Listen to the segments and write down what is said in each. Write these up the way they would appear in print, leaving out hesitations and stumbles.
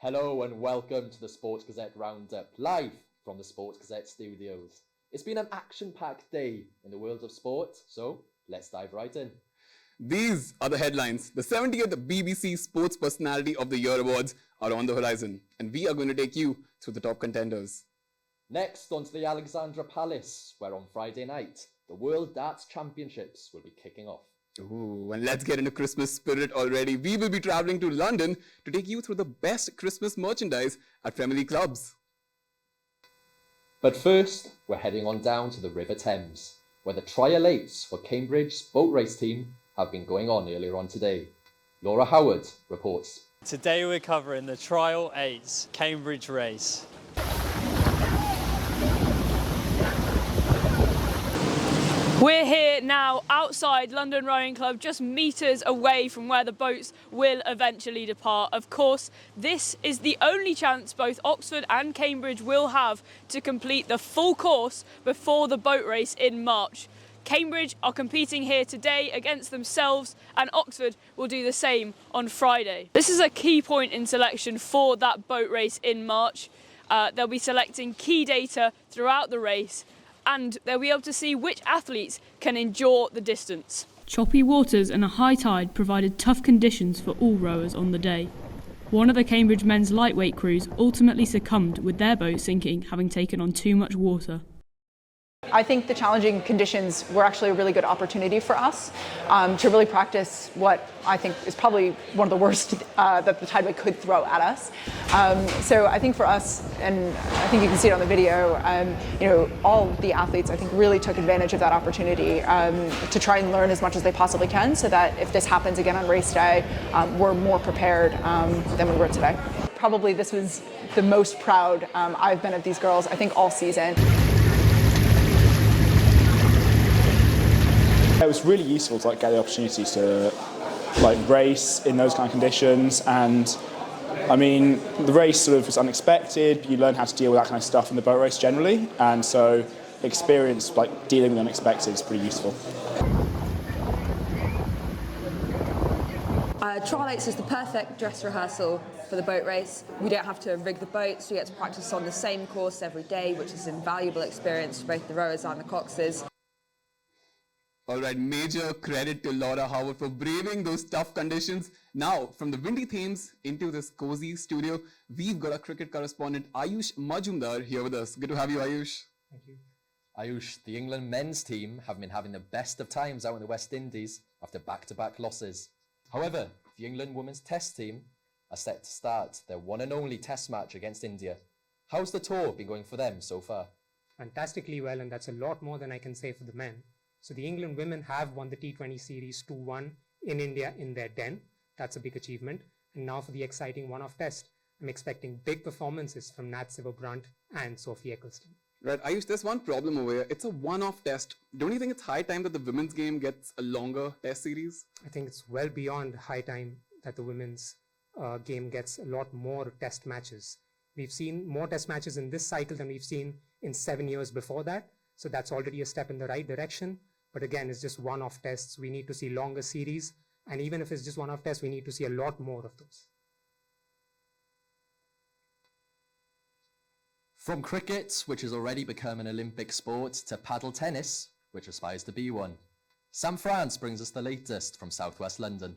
Hello and welcome to the Sports Gazette Roundup, live from the Sports Gazette studios. It's been an action-packed day in the world of sport, so let's dive right in. These are the headlines. The 70th BBC Sports Personality of the Year Awards are on the horizon, and we are going to take you through the top contenders. Next, onto the Alexandra Palace, where on Friday night, the World Darts Championships will be kicking off. Ooh, and let's get into Christmas spirit already. We will be traveling to London to take you through the best Christmas merchandise at family clubs. But first, we're heading on down to the River Thames, where the Trial 8s for Cambridge's boat race team have been going on earlier on today. Laura Howard reports. Today we're covering the Trial 8s Cambridge race. We're here now outside London Rowing Club, just metres away from where the boats will eventually depart. Of course, this is the only chance both Oxford and Cambridge will have to complete the full course before the boat race in March. Cambridge are competing here today against themselves, and Oxford will do the same on Friday. This is a key point in selection for that boat race in March. They'll be selecting key data throughout the race, and they'll be able to see which athletes can endure the distance. Choppy waters and a high tide provided tough conditions for all rowers on the day. One of the Cambridge men's lightweight crews ultimately succumbed with their boat sinking, having taken on too much water. I think the challenging conditions were actually a really good opportunity for us to really practice what I think is probably one of the worst that the tideway could throw at us. So I think for us, and I think you can see it on the video, all the athletes I think really took advantage of that opportunity to try and learn as much as they possibly can, so that if this happens again on race day, we're more prepared than we were today. Probably this was the most proud I've been of these girls, I think, all season. It was really useful to get the opportunity to race in those kind of conditions, and I mean the race sort of was unexpected. You learn how to deal with that kind of stuff in the boat race generally, and so experience dealing with the unexpected is pretty useful. Trial 8s is the perfect dress rehearsal for the boat race. We don't have to rig the boats, we get to practice on the same course every day, which is an invaluable experience for both the rowers and the coxes. All right, major credit to Laura Howard for braving those tough conditions. Now, from the windy Thames into this cozy studio, we've got our cricket correspondent Ayush Majumdar here with us. Good to have you, Ayush. Thank you. Ayush, the England men's team have been having the best of times out in the West Indies after back-to-back losses. However, the England women's test team are set to start their one and only test match against India. How's the tour been going for them so far? Fantastically well, and that's a lot more than I can say for the men. So the England women have won the T20 series 2-1 in India in their den. That's a big achievement. And now for the exciting one-off test, I'm expecting big performances from Nat Silverbrandt and Sophie Ecclestone. Right, Ayush, there's one problem over here. It's a one-off test. Don't you think it's high time that the women's game gets a longer test series? I think it's well beyond high time that the women's game gets a lot more test matches. We've seen more test matches in this cycle than we've seen in 7 years before that. So that's already a step in the right direction. But again, it's just one-off tests. We need to see longer series. And even if it's just one-off tests, we need to see a lot more of those. From cricket, which has already become an Olympic sport, to paddle tennis, which aspires to be one. Sam France brings us the latest from southwest London.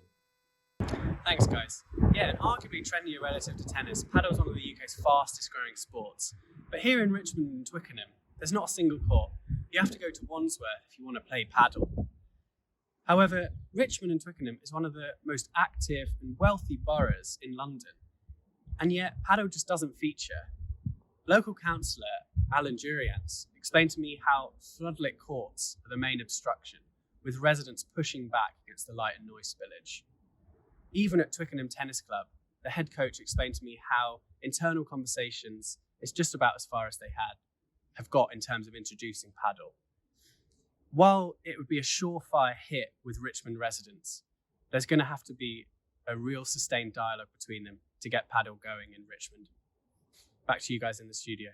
Thanks, guys. Yeah, and arguably trendier relative to tennis, paddle is one of the UK's fastest growing sports. But here in Richmond and Twickenham, there's not a single court. You have to go to Wandsworth if you want to play paddle. However, Richmond and Twickenham is one of the most active and wealthy boroughs in London. And yet, paddle just doesn't feature. Local councillor Alan Jurians explained to me how floodlit courts are the main obstruction, with residents pushing back against the light and noise spillage. Even at Twickenham Tennis Club, the head coach explained to me how internal conversations is just about as far as they have got in terms of introducing paddle. While it would be a surefire hit with Richmond residents, there's going to have to be a real sustained dialogue between them to get paddle going in Richmond. Back to you guys in the studio.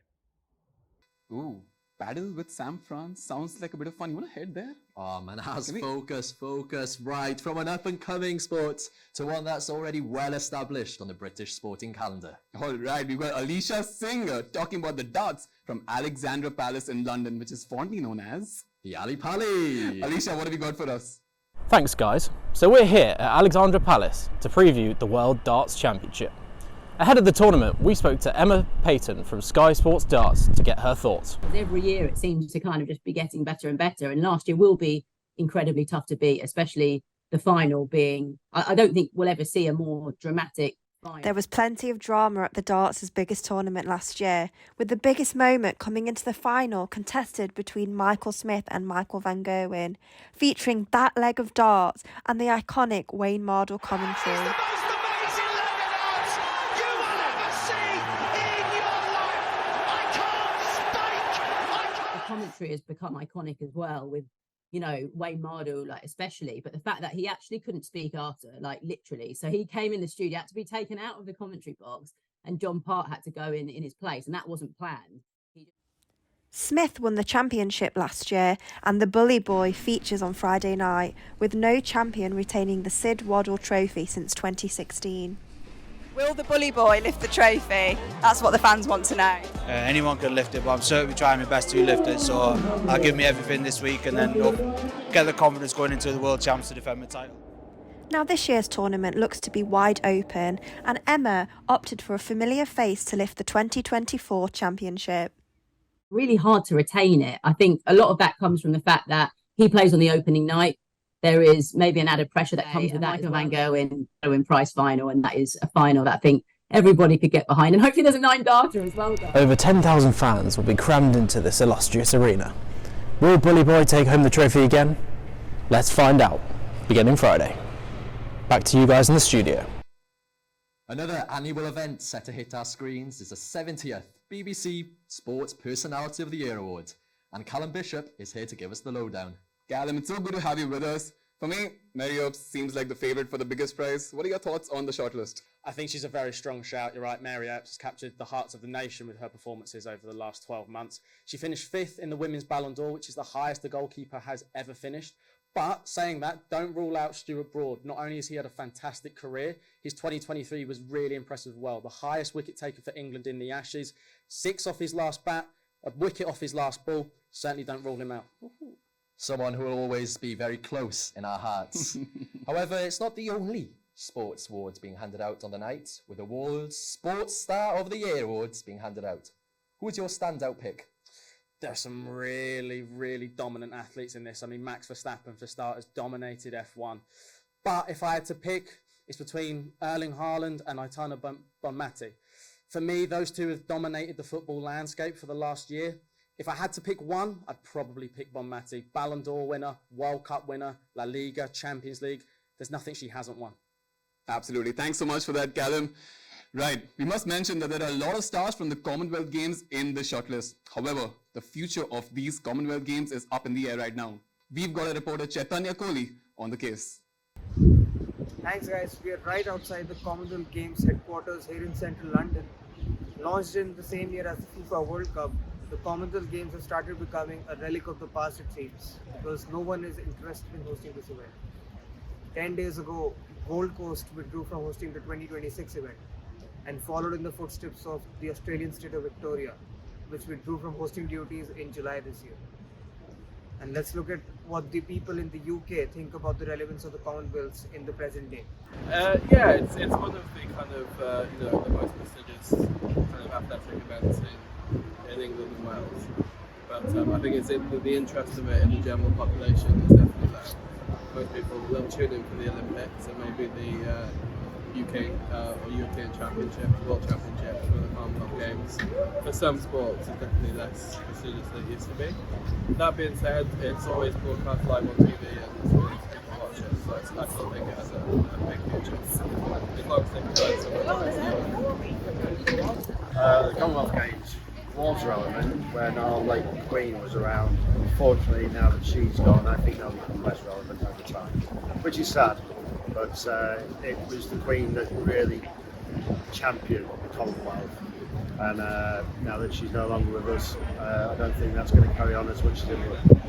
Ooh, paddle with Sam France sounds like a bit of fun. You want to head there? Oh man, focus, right, from an up-and-coming sport to one that's already well established on the British sporting calendar. All right, we've got Alicia Singer talking about the darts from Alexandra Palace in London, which is fondly known as The Ali Pali. Alicia, what have you got for us? Thanks guys. So we're here at Alexandra Palace to preview the World Darts Championship. Ahead of the tournament, we spoke to Emma Payton from Sky Sports Darts to get her thoughts. Every year it seems to kind of just be getting better and better, and last year will be incredibly tough to beat, especially the final being, I don't think we'll ever see a more dramatic final. There was plenty of drama at the darts' biggest tournament last year, with the biggest moment coming into the final contested between Michael Smith and Michael van featuring that leg of darts and the iconic Wayne Mardle commentary. Commentary has become iconic as well, with Wayne Mardle, like, especially, but the fact that he actually couldn't speak after, like, literally, so he came in the studio, had to be taken out of the commentary box, and John Part had to go in his place, and that wasn't planned. Smith won the championship last year, and the Bully Boy features on Friday night, with no champion retaining the Sid Waddle Trophy since 2016. Will the Bully Boy lift the trophy? That's what the fans want to know. Anyone can lift it, but I'm certainly trying my best to lift it. So I'll give me everything this week and then get the confidence going into the World Champs to defend my title. Now this year's tournament looks to be wide open, and Emma opted for a familiar face to lift the 2024 championship. Really hard to retain it. I think a lot of that comes from the fact that he plays on the opening night. There is maybe an added pressure that comes with that. Michael van Gerwen prize final, and that is a final that I think everybody could get behind, and hopefully there's a 9-darter as well. Over 10,000 fans will be crammed into this illustrious arena. Will Bully Boy take home the trophy again? Let's find out, beginning Friday. Back to you guys in the studio. Another annual event set to hit our screens is the 70th BBC Sports Personality of the Year Award, and Callum Bishop is here to give us the lowdown. Callum, it's so good to have you with us. For me, Mary Earps seems like the favourite for the biggest prize. What are your thoughts on the shortlist? I think she's a very strong shout. You're right, Mary Earps has captured the hearts of the nation with her performances over the last 12 months. She finished 5th in the Women's Ballon d'Or, which is the highest the goalkeeper has ever finished. But saying that, don't rule out Stuart Broad. Not only has he had a fantastic career, his 2023 was really impressive as well. The highest wicket taker for England in the Ashes, 6 off his last bat, a wicket off his last ball. Certainly don't rule him out. Someone who will always be very close in our hearts. However, it's not the only sports awards being handed out on the night, with the World's Sports Star of the Year awards being handed out. Who is your standout pick? There's some really, really dominant athletes in this. I mean, Max Verstappen, for starters, dominated F1. But if I had to pick, it's between Erling Haaland and Aitana Bonmatí. For me, those two have dominated the football landscape for the last year. If I had to pick one, I'd probably pick Bonmatí. Ballon d'Or winner, World Cup winner, La Liga, Champions League. There's nothing she hasn't won. Absolutely. Thanks so much for that, Callum. Right, we must mention that there are a lot of stars from the Commonwealth Games in the shortlist. However, the future of these Commonwealth Games is up in the air right now. We've got a reporter, Chaitanya Kohli, on the case. Thanks guys, we are right outside the Commonwealth Games headquarters here in central London. Launched in the same year as the FIFA World Cup, the Commonwealth Games have started becoming a relic of the past, it seems, because no one is interested in hosting this event. 10 days ago, Gold Coast withdrew from hosting the 2026 event and followed in the footsteps of the Australian state of Victoria, which withdrew from hosting duties in July this year. And let's look at what the people in the UK think about the relevance of the Commonwealths in the present day. Yeah, it's one of the kind of the most prestigious kind of athletic events in England and Wales. But I think it's in the interest of it in the general population is definitely there. Most people will tune in for the Olympics and maybe the UK or European Championship, World Championship, for the Commonwealth Games. For some sports, it's definitely less prestigious than it used to be. That being said, it's always broadcast live on TV and millions of people watch it, so I still think it has a big future. As long as they provide some the Commonwealth Games was relevant when our late Queen was around. Unfortunately, now that she's gone, I think they'll become less relevant over time, which is sad. But it was the Queen that really championed the Commonwealth, and now that she's no longer with us, I don't think that's going to carry on as much as it would.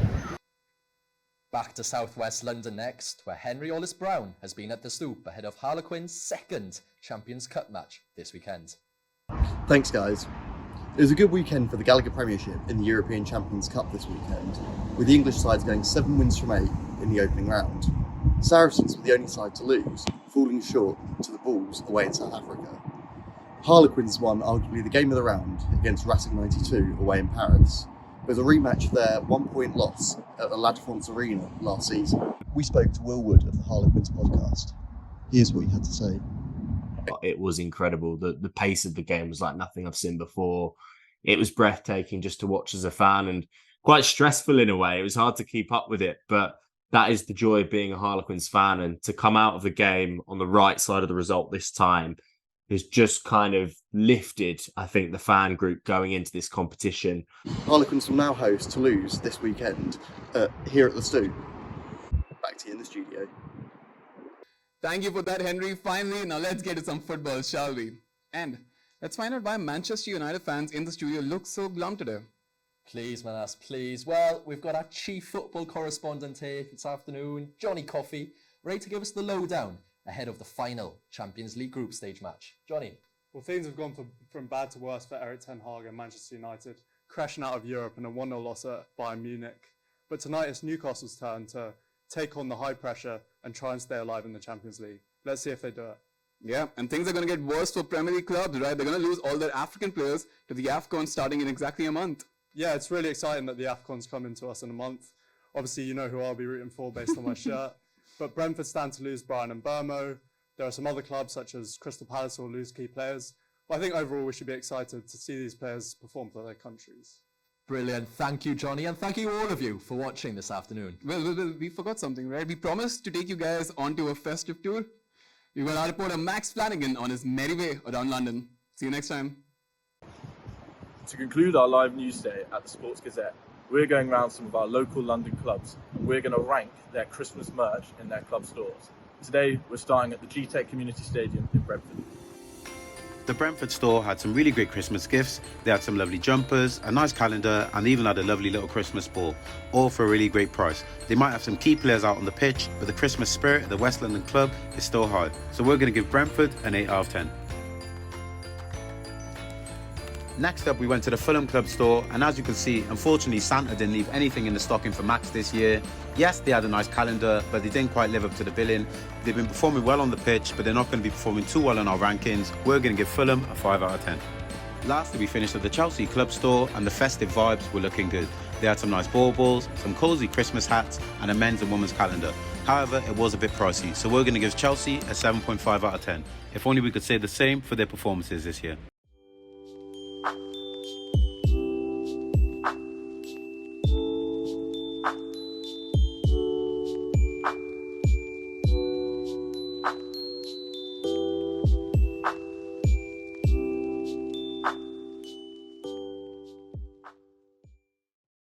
Back to southwest London next, where Henry Ollis-Brown has been at the Stoop ahead of Harlequin's second Champions Cup match this weekend. Thanks, guys. It was a good weekend for the Gallagher Premiership in the European Champions Cup this weekend, with the English sides going 7 wins from 8 in the opening round. Saracens were the only side to lose, falling short to the Bulls away in South Africa. Harlequins won arguably the game of the round against Racing 92 away in Paris. It was a rematch of their 1-point loss at the La Défense Arena last season. We spoke to Will Wood of the Harlequins podcast. Here's what he had to say. It was incredible. The pace of the game was like nothing I've seen before. It was breathtaking just to watch as a fan and quite stressful in a way. It was hard to keep up with it, but that is the joy of being a Harlequins fan, and to come out of the game on the right side of the result this time has just kind of lifted, I think, the fan group going into this competition. Harlequins will now host Toulouse this weekend here at the Stoop. Back to you in the studio. Thank you for that, Henry. Finally, now let's get to some football, shall we? And let's find out why Manchester United fans in the studio look so glum today. Please, Manas, please. Well, we've got our chief football correspondent here this afternoon, Johnny Coffey, ready to give us the lowdown ahead of the final Champions League group stage match. Johnny. Well, things have gone from bad to worse for Erik ten Hag and Manchester United, crashing out of Europe in a 1-0 loss at Bayern Munich. But tonight it's Newcastle's turn to take on the high pressure and try and stay alive in the Champions League. Let's see if they do it. Yeah, and things are going to get worse for Premier League clubs, right? They're going to lose all their African players to the AFCON starting in exactly a month. Yeah, it's really exciting that the AFCON's coming to us in a month. Obviously, you know who I'll be rooting for based on my shirt. But Brentford stand to lose Brian and Burmo. There are some other clubs such as Crystal Palace will lose key players. But I think overall we should be excited to see these players perform for their countries. Brilliant. Thank you, Johnny, and thank you all of you for watching this afternoon. Well, we forgot something, right? We promised to take you guys onto a festive tour. We've got our reporter Max Flanagan on his merry way around London. See you next time. To conclude our live news day at the Sports Gazette, we're going around some of our local London clubs and we're going to rank their Christmas merch in their club stores. Today, we're starting at the G-Tech Community Stadium in Brentford. The Brentford store had some really great Christmas gifts. They had some lovely jumpers, a nice calendar, and even had a lovely little Christmas ball, all for a really great price. They might have some key players out on the pitch, but the Christmas spirit at the West London club is still high. So we're going to give Brentford an 8 out of 10. Next up, we went to the Fulham Club store, and as you can see, unfortunately Santa didn't leave anything in the stocking for Max this year. Yes, they had a nice calendar, but they didn't quite live up to the billing. They've been performing well on the pitch, but they're not going to be performing too well in our rankings. We're going to give Fulham a 5 out of 10. Lastly, we finished at the Chelsea Club store, and the festive vibes were looking good. They had some nice baubles, some cosy Christmas hats, and a men's and women's calendar. However, it was a bit pricey, so we're going to give Chelsea a 7.5 out of 10. If only we could say the same for their performances this year.